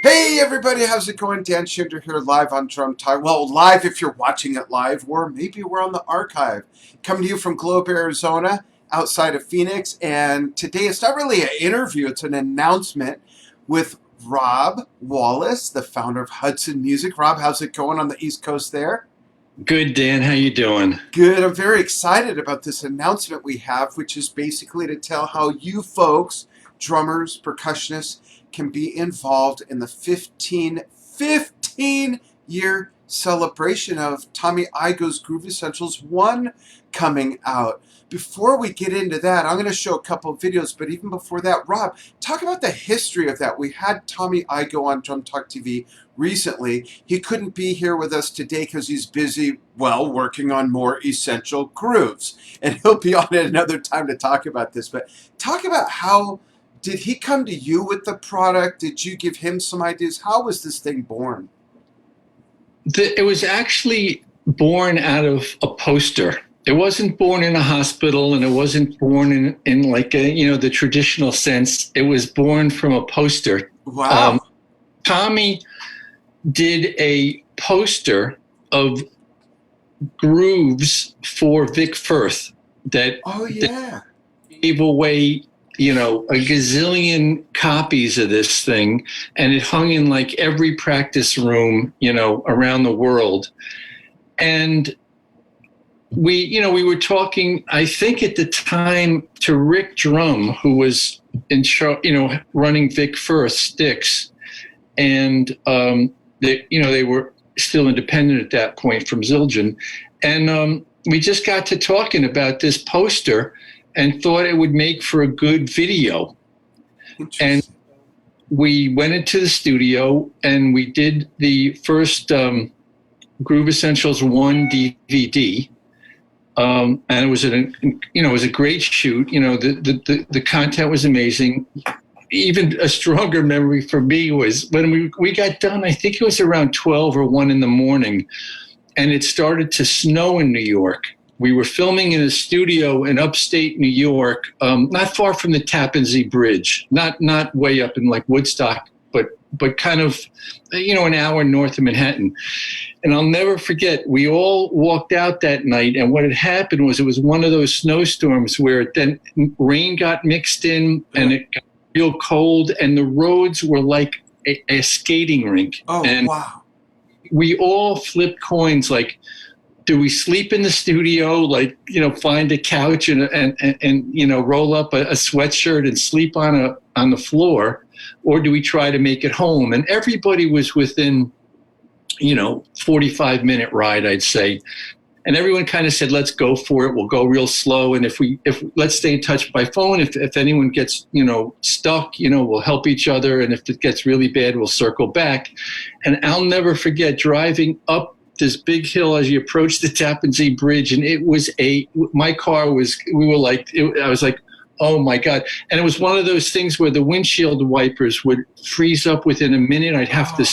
Hey everybody, how's it going? Dan Schinder here live on Drum Talk. Well, live if you're watching it live, or maybe we're on the archive. Coming to you from Globe, Arizona, outside of Phoenix. And today it's not really an interview, it's an announcement with Rob Wallace, the founder of Hudson Music. Rob, how's it going on the East Coast there? Good, Dan. How you doing? Good. I'm very excited about this announcement we have, which is basically to tell how you folks, drummers, percussionists, can be involved in the 15-year celebration of Tommy Igoe's Groove Essentials 1 coming out. Before we get into that, I'm going to show a couple of videos, but even before that, Rob, talk about the history of that. We had Tommy Igoe on Drum Talk TV recently. He couldn't be here with us today because he's busy, well, working on more essential grooves. And he'll be on at another time to talk about this. But talk about how did he come to you with the product? Did you give him some ideas? How was this thing born? It was actually born out of a poster. It wasn't born in a hospital, and it wasn't born in like the traditional sense. It was born from a poster. Wow. Tommy did a poster of grooves for Vic Firth that, that gave away, a gazillion copies of this thing, and it hung in like every practice room, around the world. And we were talking, I think at the time, to Rick Drum, who was in charge, running Vic Firth Sticks. And, they were still independent at that point from Zildjian. And we just got to talking about this poster and thought it would make for a good video. And we went into the studio and we did the first Groove Essentials 1 DVD. And it was a great shoot. The content was amazing. Even a stronger memory for me was when we got done, I think it was around 12 or 1 in the morning, and it started to snow in New York. We were filming in a studio in upstate New York, not far from the Tappan Zee Bridge, not way up in like Woodstock, but kind of, an hour north of Manhattan. And I'll never forget, we all walked out that night, and what had happened was it was one of those snowstorms where then rain got mixed in and it got real cold, and the roads were like a skating rink. Oh, and wow. We all flipped coins like, do we sleep in the studio, like, find a couch and roll up a sweatshirt and sleep on the floor, or do we try to make it home? And everybody was within, 45-minute ride, I'd say. And everyone kind of said, let's go for it. We'll go real slow. And if let's stay in touch by phone. If anyone gets, stuck, we'll help each other. And if it gets really bad, we'll circle back. And I'll never forget driving up this big hill as you approach the Tappan Zee Bridge. And it was I was like, oh my God. And it was one of those things where the windshield wipers would freeze up within a minute. I'd have to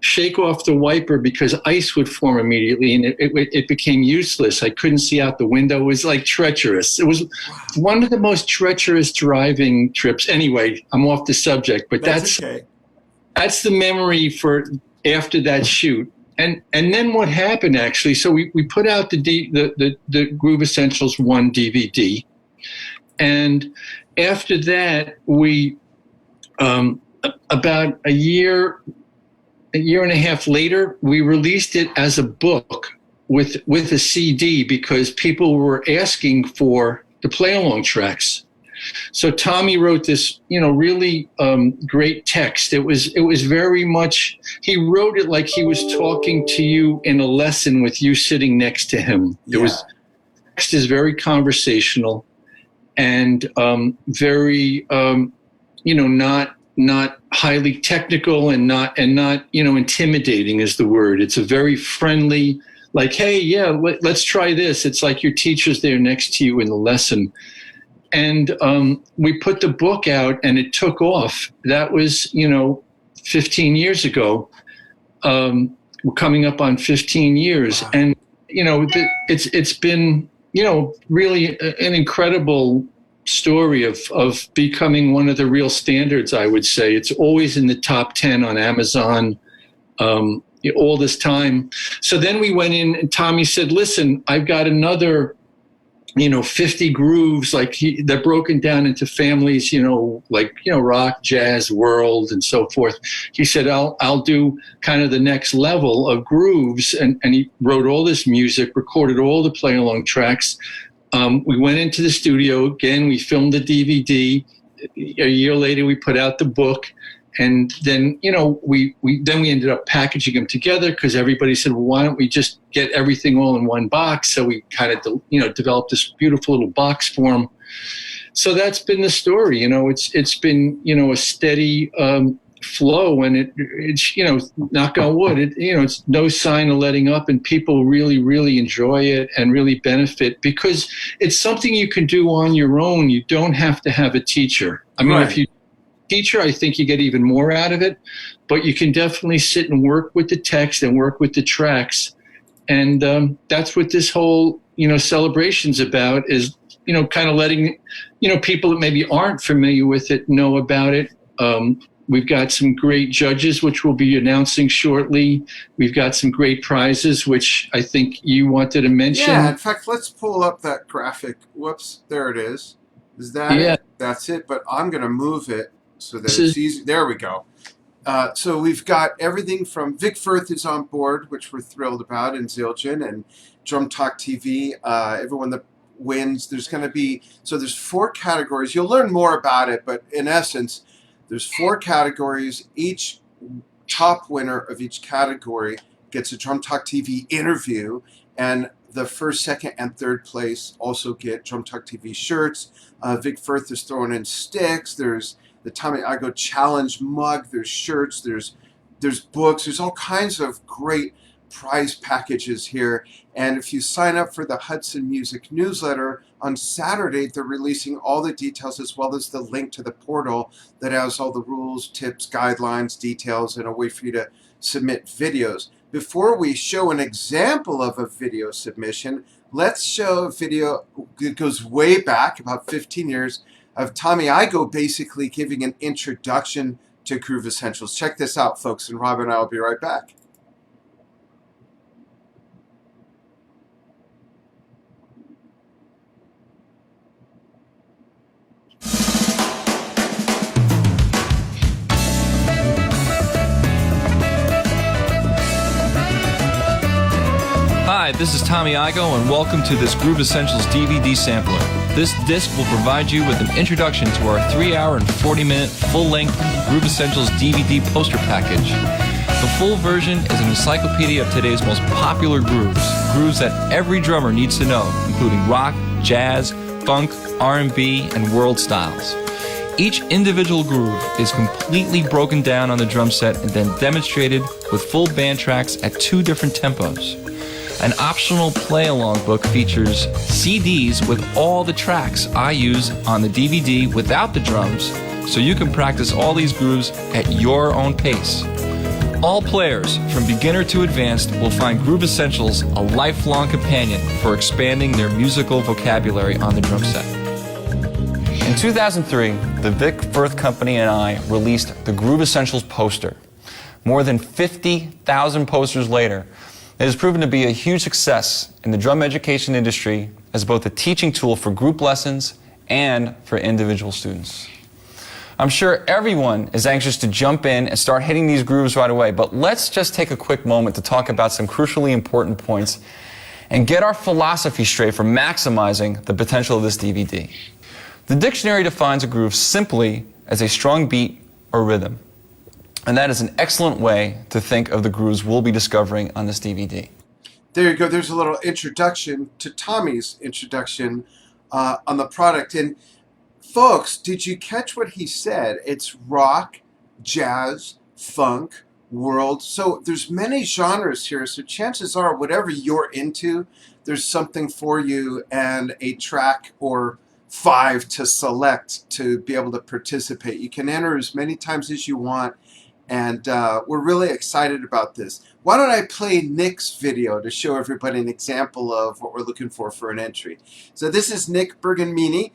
shake off the wiper because ice would form immediately, and it became useless. I couldn't see out the window. It was like treacherous. It was one of the most treacherous driving trips. Anyway, I'm off the subject, but that's the memory for after that shoot. And then what happened actually? So we put out the Groove Essentials 1 DVD, and after that we about a year and a half later, we released it as a book with a CD because people were asking for the play-along tracks. So Tommy wrote this, really great text. It was very much, he wrote it like he was talking to you in a lesson with you sitting next to him. Yeah. Text is very conversational and very, not highly technical and not intimidating is the word. It's a very friendly, like, hey, yeah, let's try this. It's like your teacher's there next to you in the lesson. And we put the book out and it took off. That was 15 years ago. We're coming up on 15 years. Wow. And it's been really an incredible story of becoming one of the real standards, I would say. It's always in the top 10 on Amazon all this time. So then we went in and Tommy said, listen, I've got another 50 grooves, like they're broken down into families, rock, jazz, world, and so forth. He said, I'll do kind of the next level of grooves. And he wrote all this music, recorded all the play along tracks. We went into the studio again, we filmed the DVD. A year later, we put out the book. And then, we ended up packaging them together because everybody said, well, why don't we just get everything all in one box? So we kind of, developed this beautiful little box form. So that's been the story. It's been, a steady flow, and it's, knock on wood, it's no sign of letting up, and people really, really enjoy it and really benefit because it's something you can do on your own. You don't have to have a teacher. I mean, If you teacher, I think you get even more out of it, but you can definitely sit and work with the text and work with the tracks. And that's what this whole, celebration's about, is, kind of letting, people that maybe aren't familiar with it know about it. We've got some great judges, which we'll be announcing shortly. We've got some great prizes, which I think you wanted to mention. Yeah, in fact, let's pull up that graphic. Whoops, there it is. Is that it? That's it, but I'm going to move it so that it's easy. There we go. So we've got everything from Vic Firth is on board, which we're thrilled about, and Zildjian, and Drum Talk TV. Everyone that wins, there's going to be, so there's 4 categories. You'll learn more about it, but in essence, there's 4 categories. Each top winner of each category gets a Drum Talk TV interview, and the first, second, and third place also get Drum Talk TV shirts. Vic Firth is throwing in sticks. There's the Tommy Igo Challenge mug, there's shirts, there's books, there's all kinds of great prize packages here. And if you sign up for the Hudson Music newsletter, on Saturday they're releasing all the details as well as the link to the portal that has all the rules, tips, guidelines, details, and a way for you to submit videos. Before we show an example of a video submission, let's show a video that goes way back, about 15 years, of Tommy Igo basically giving an introduction to Groove Essentials. Check this out, folks, and Rob and I will be right back. Hi, this is Tommy Igo, and welcome to this Groove Essentials DVD sampler. This disc will provide you with an introduction to our 3-hour and 40-minute full-length Groove Essentials DVD poster package. The full version is an encyclopedia of today's most popular grooves that every drummer needs to know, including rock, jazz, funk, R&B, and world styles. Each individual groove is completely broken down on the drum set and then demonstrated with full band tracks at 2 different tempos. An optional play-along book features CDs with all the tracks I use on the DVD without the drums, so you can practice all these grooves at your own pace. All players, from beginner to advanced, will find Groove Essentials a lifelong companion for expanding their musical vocabulary on the drum set. In 2003, the Vic Firth Company and I released the Groove Essentials poster. More than 50,000 posters later, it has proven to be a huge success in the drum education industry as both a teaching tool for group lessons and for individual students. I'm sure everyone is anxious to jump in and start hitting these grooves right away, but let's just take a quick moment to talk about some crucially important points and get our philosophy straight for maximizing the potential of this DVD. The dictionary defines a groove simply as a strong beat or rhythm. And that is an excellent way to think of the grooves we'll be discovering on this DVD. There you go. There's a little introduction to Tommy's introduction on the product. And folks, did you catch what he said? It's rock, jazz, funk, world. So there's many genres here. So chances are whatever you're into, there's something for you and a track or 5 to select to be able to participate. You can enter as many times as you want. And we're really excited about this. Why don't I play Nick's video to show everybody an example of what we're looking for an entry. So this is Nick Bergamini.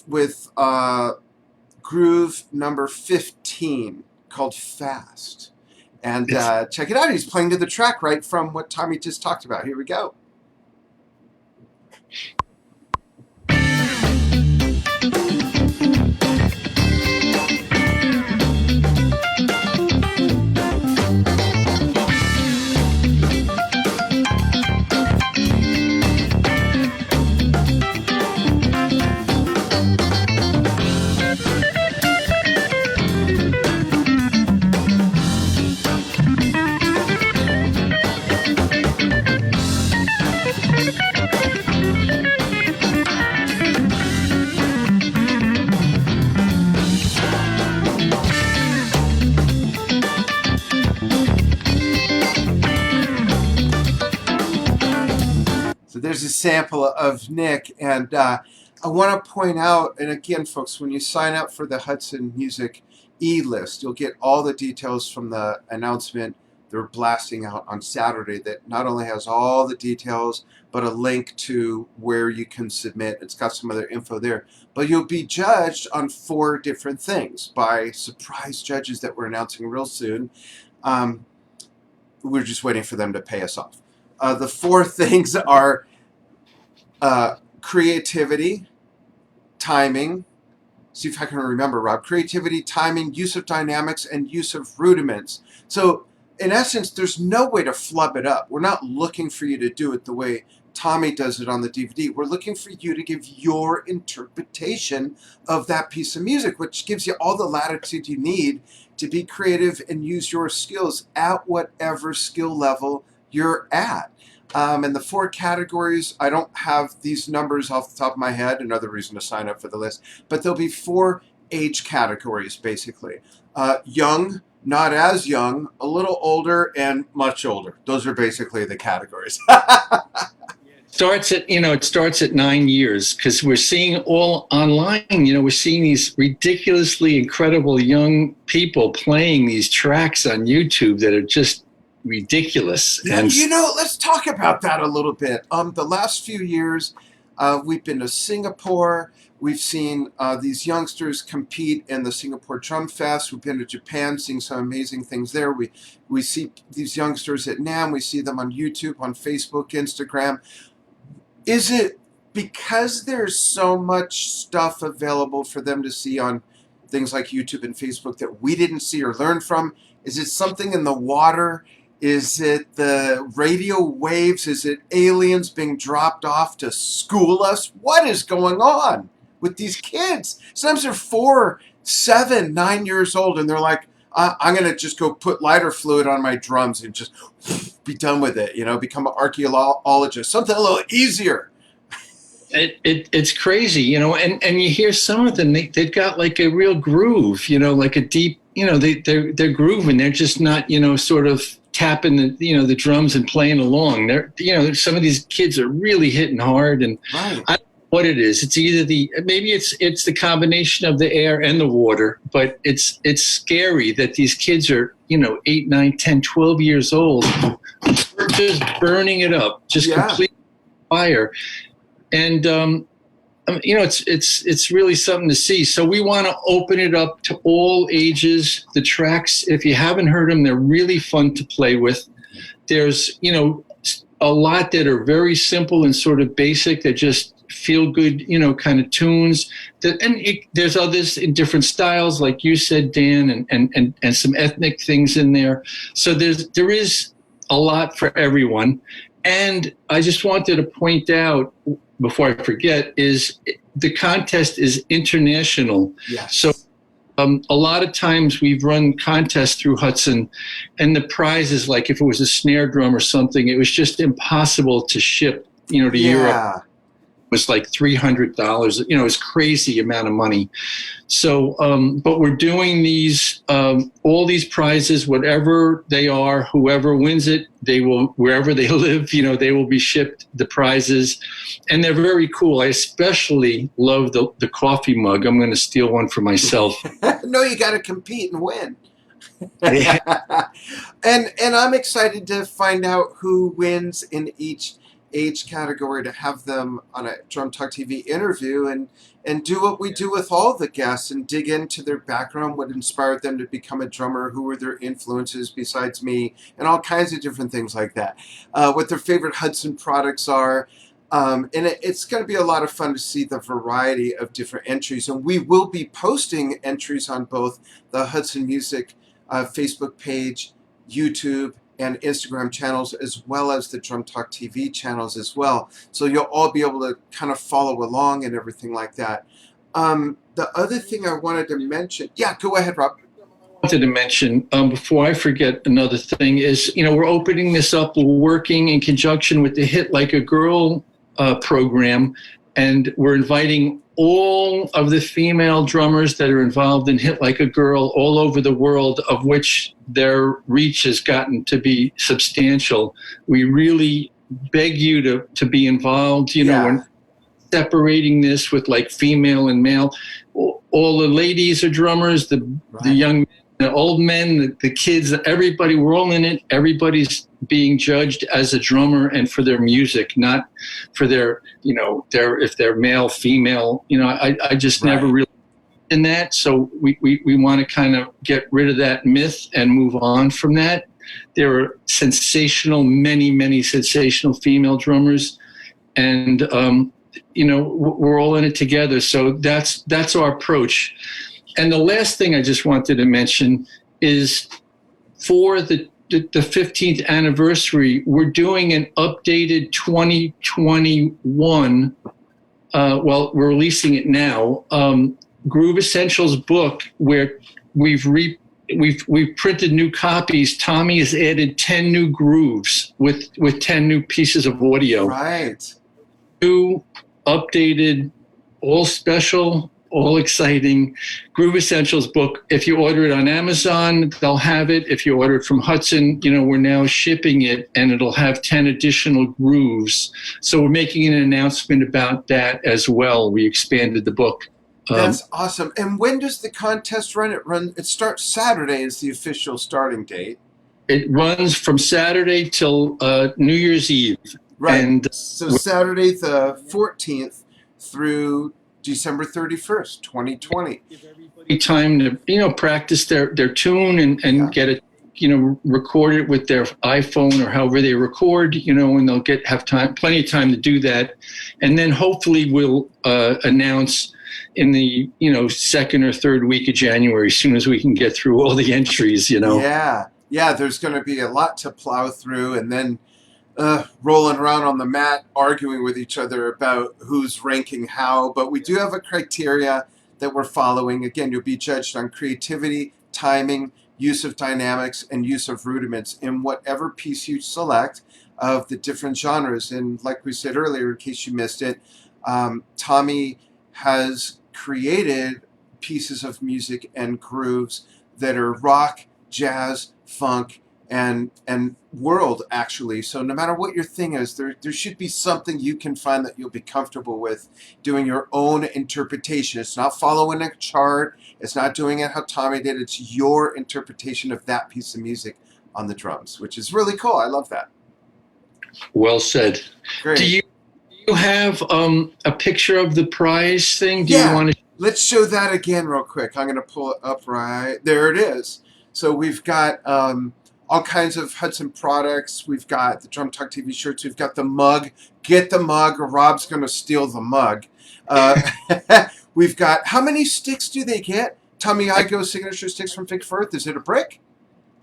with groove number 15 called Fast. And check it out. He's playing to the track right from what Tommy just talked about. Here we go. So there's a sample of Nick, and I want to point out, and again, folks, when you sign up for the Hudson Music e-list, you'll get all the details from the announcement they're blasting out on Saturday that not only has all the details, but a link to where you can submit. It's got some other info there. But you'll be judged on 4 different things by surprise judges that we're announcing real soon. We're just waiting for them to pay us off. The 4 things are creativity, timing. See if I can remember, Rob. Creativity, timing, use of dynamics, and use of rudiments. So, in essence, there's no way to flub it up. We're not looking for you to do it the way Tommy does it on the DVD. We're looking for you to give your interpretation of that piece of music, which gives you all the latitude you need to be creative and use your skills at whatever skill level you're at. And the 4 categories, I don't have these numbers off the top of my head, another reason to sign up for the list, but there'll be 4 age categories, basically. Young, not as young, a little older, and much older. Those are basically the categories. It starts at 9 years, because we're seeing all online, we're seeing these ridiculously incredible young people playing these tracks on YouTube that are just ridiculous. Yeah, and let's talk about that a little bit. The last few years, we've been to Singapore. We've seen these youngsters compete in the Singapore Drum Fest. We've been to Japan, seeing some amazing things there. We see these youngsters at NAMM. We see them on YouTube, on Facebook, Instagram. Is it because there's so much stuff available for them to see on things like YouTube and Facebook that we didn't see or learn from? Is it something in the water? Is it the radio waves? Is it aliens being dropped off to school us? What is going on with these kids? Sometimes they're 4, 7, 9 years old, and they're like, I'm going to just go put lighter fluid on my drums and just be done with it, become an archaeologist, something a little easier. It's crazy, and you hear some of them, they've got like a real groove, like a deep, they're grooving. They're just not, sort of tapping the drums and playing along. They're, some of these kids are really hitting hard, and right. I don't know what it is. It's either maybe it's the combination of the air and the water, but it's scary that these kids are, 8, 9, 10, 12 years old, just burning it up, just complete fire. And, it's really something to see. So we want to open it up to all ages. The tracks, if you haven't heard them, they're really fun to play with. There's, a lot that are very simple and sort of basic that just feel good, kind of tunes. There's others in different styles, like you said, Dan, and some ethnic things in there. So there is a lot for everyone. And I just wanted to point out, before I forget, is the contest is international. Yes. So a lot of times we've run contests through Hudson, and the prize is like, if it was a snare drum or something, it was just impossible to ship, to Europe. It was like $300, it's crazy amount of money. So, but we're doing these, all these prizes, whatever they are, whoever wins it, they will, wherever they live, they will be shipped the prizes, and they're very cool. I especially love the coffee mug. I'm going to steal one for myself. No, you got to compete and win. And I'm excited to find out who wins in each age category to have them on a Drum Talk TV interview and do what we do with all the guests and dig into their background, what inspired them to become a drummer, who were their influences besides me, and all kinds of different things like that. What their favorite Hudson products are. And it's going to be a lot of fun to see the variety of different entries. And we will be posting entries on both the Hudson Music Facebook page, YouTube, and Instagram channels, as well as the Drum Talk TV channels as well. So you'll all be able to kind of follow along and everything like that. The other thing I wanted to mention, yeah, go ahead, Rob. Wanted to mention before I forget another thing is, we're opening this up. We're working in conjunction with the Hit Like a Girl program, and we're inviting all of the female drummers that are involved in Hit Like a Girl all over the world, of which their reach has gotten to be substantial. We really beg you to be involved. We're separating this with like female and male. All the ladies are drummers, the young men, the old men, the kids, everybody, we're all in it. Everybody's being judged as a drummer and for their music, not for their, if they're male, female. I just never really in that. So we want to kind of get rid of that myth and move on from that. There are many sensational female drummers, and we're all in it together. So that's our approach. And the last thing I just wanted to mention is for the 15th anniversary, we're doing an updated 2021, we're releasing it now, Groove Essentials book, where we've printed new copies. Tommy has added 10 new grooves with 10 new pieces of audio. Right. New, updated, all special, all exciting Groove Essentials book. If you order it on Amazon, they'll have it. If you order it from Hudson, we're now shipping it, and it'll have 10 additional grooves. So we're making an announcement about that as well. We expanded the book. That's awesome. And when does the contest run? It starts Saturday is the official starting date. It runs from Saturday till New Year's Eve. Right. And so Saturday the 14th through December 31st, 2020. Give everybody time to, practice their tune and get it, record it with their iPhone or however they record, and they'll have plenty of time to do that. And then hopefully we'll announce in the, second or third week of January, as soon as we can get through all the entries, Yeah, there's going to be a lot to plow through, and then rolling around on the mat, arguing with each other about who's ranking how. But we do have a criteria that we're following. Again, you'll be judged on creativity, timing, use of dynamics, and use of rudiments in whatever piece you select of the different genres. And like we said earlier, in case you missed it, Tommy has created pieces of music and grooves that are rock, jazz, funk, and world, actually. So no matter what your thing is, there should be something you can find that you'll be comfortable with doing your own interpretation. It's not following a chart. It's not doing it how Tommy did. It's your interpretation of that piece of music on the drums, which is really cool. I love that. Well said. Great. Do you have a picture of the prize thing? Do Yeah. you want to? Let's show that again real quick. I'm going to pull it up right there. It is. So we've got all kinds of Hudson products. We've got the Drum Talk TV shirts. We've got the mug. Get the mug, or Rob's going to steal the mug. We've got, how many sticks do they get? Tommy Igoe signature sticks from Vic Firth. Is it a brick?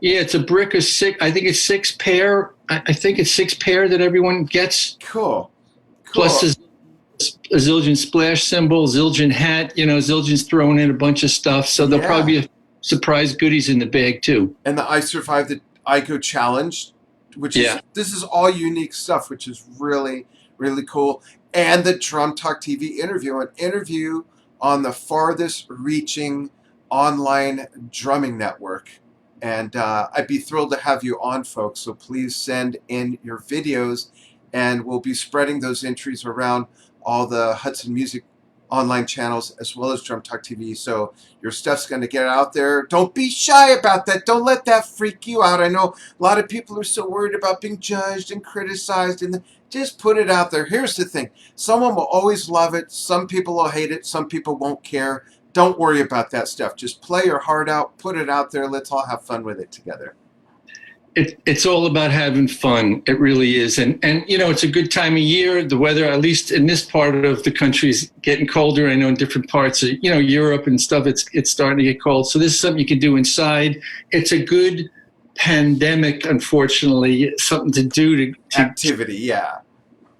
Yeah, it's a brick of six. I think it's 6 pair. I think it's 6 pair that everyone gets. Cool. Plus a Zildjian splash symbol, Zildjian hat. Zildjian's throwing in a bunch of stuff. So there'll probably be surprise goodies in the bag too. And the I Survived the Igoe Challenge, which is, this is all unique stuff, which is really, really cool. And the Drum Talk TV interview, an interview on the farthest reaching online drumming network. And I'd be thrilled to have you on, folks. So please send in your videos, and we'll be spreading those entries around all the Hudson Music online channels as well as Drum Talk TV. So your stuff's going to get out there. Don't be shy about that. Don't let that freak you out. I know a lot of people are so worried about being judged and criticized, and Just put it out there. Here's the thing. Someone will always love it. Some people will hate it. Some people won't care. Don't worry about that stuff. Just play your heart out. Put it out there. Let's all have fun with it together. It's all about having fun. It really is. And it's a good time of year. The weather, at least in this part of the country, is getting colder. I know in different parts of, Europe and stuff, it's starting to get cold. So this is something you can do inside. It's a good pandemic, unfortunately, something to do to activity. Yeah.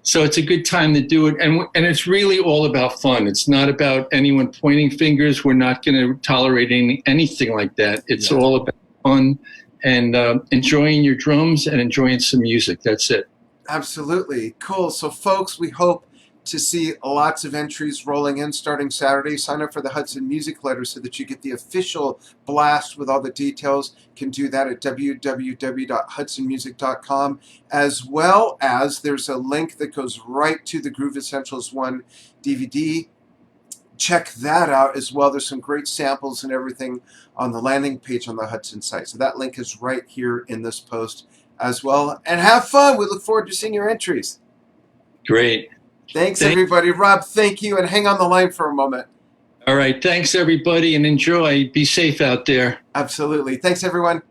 So it's a good time to do it. And it's really all about fun. It's not about anyone pointing fingers. We're not going to tolerate anything like that. It's all about fun and enjoying your drums and enjoying some music. That's it. Absolutely. Cool. So, folks, we hope to see lots of entries rolling in starting Saturday. Sign up for the Hudson Music Letter so that you get the official blast with all the details. You can do that at www.hudsonmusic.com, as well as there's a link that goes right to the Groove Essentials 1 DVD. Check that out as well. There's some great samples and everything on the landing page on the Hudson site. So that link is right here in this post as well. And have fun. We look forward to seeing your entries. Great. Thanks, everybody. Rob, thank you. And hang on the line for a moment. All right. Thanks, everybody, and enjoy. Be safe out there. Absolutely. Thanks, everyone.